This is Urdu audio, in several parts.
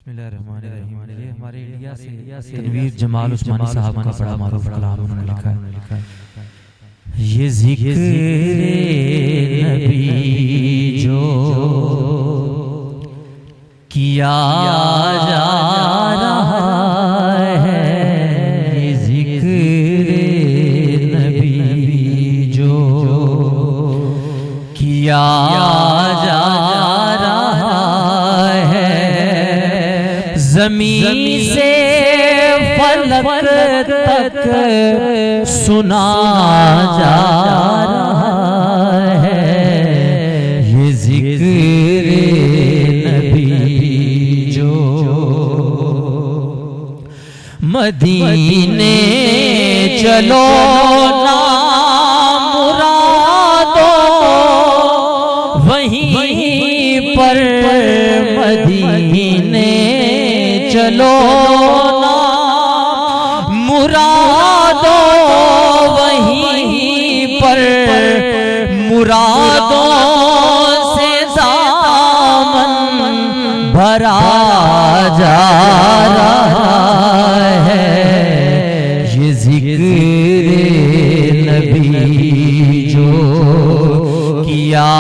بسم اللہ الرحمن الرحیم۔ یہ ہمارے انڈیا سے تنویر جمال عثمانی صاحب کا بڑا معروف کلام انہوں نے لکھا ہے۔ یہ ذکر نبی جو کیا جا رہا ہے، یہ ذکر نبی جو کیا جا زمین سے فلک تک سنا جا رہا ہے، یہ ذکر نبی جو مدینے چلو نا مرادو وہیں پر مدینے چلو نا مرادو وہیں پر مرادوں سے دامن بھرا جا رہا ہے، یہ ذکر نبی جو کیا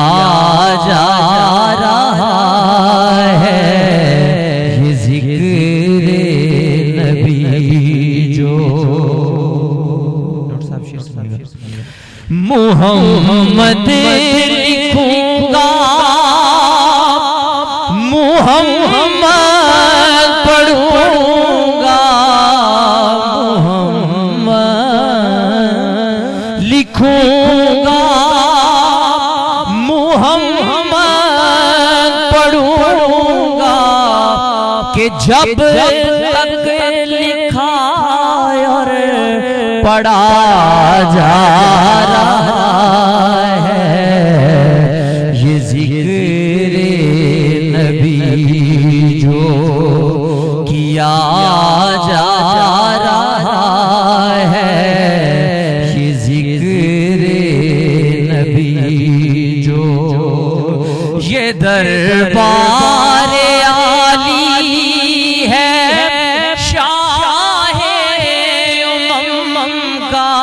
جا رہا ہے، محمد لکھوں گا محمد پڑھوں گا، محمد لکھوں گا محمد پڑھوں گا، کہ جب تک لکھا اور پڑھا جا رہا ہے، یہ ذکر نبی جو کیا جا رہا ہے، یہ ذکر نبی جو یہ دربار عالی ہے شاہ امم کا،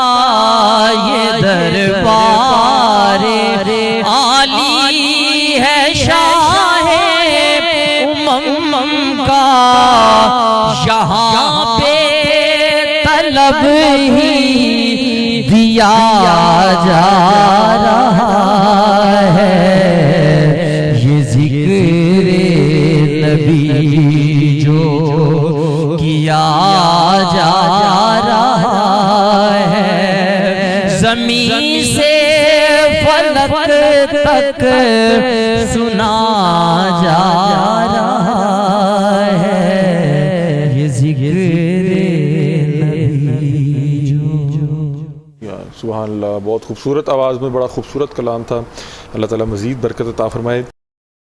یہ دربار عالی ہے شاہ امم کا، یہاں پہ طلب ہی دیا جا رہا ہے، یہ ذکر نبی جو کیا جا رہا ہے، زمین سے فلک تک سنا جا رہا ہے، یہ ذکر نبی جو۔ سبحان اللہ، بہت خوبصورت آواز میں بڑا خوبصورت کلام تھا، اللہ تعالیٰ مزید برکت عطا فرمائے۔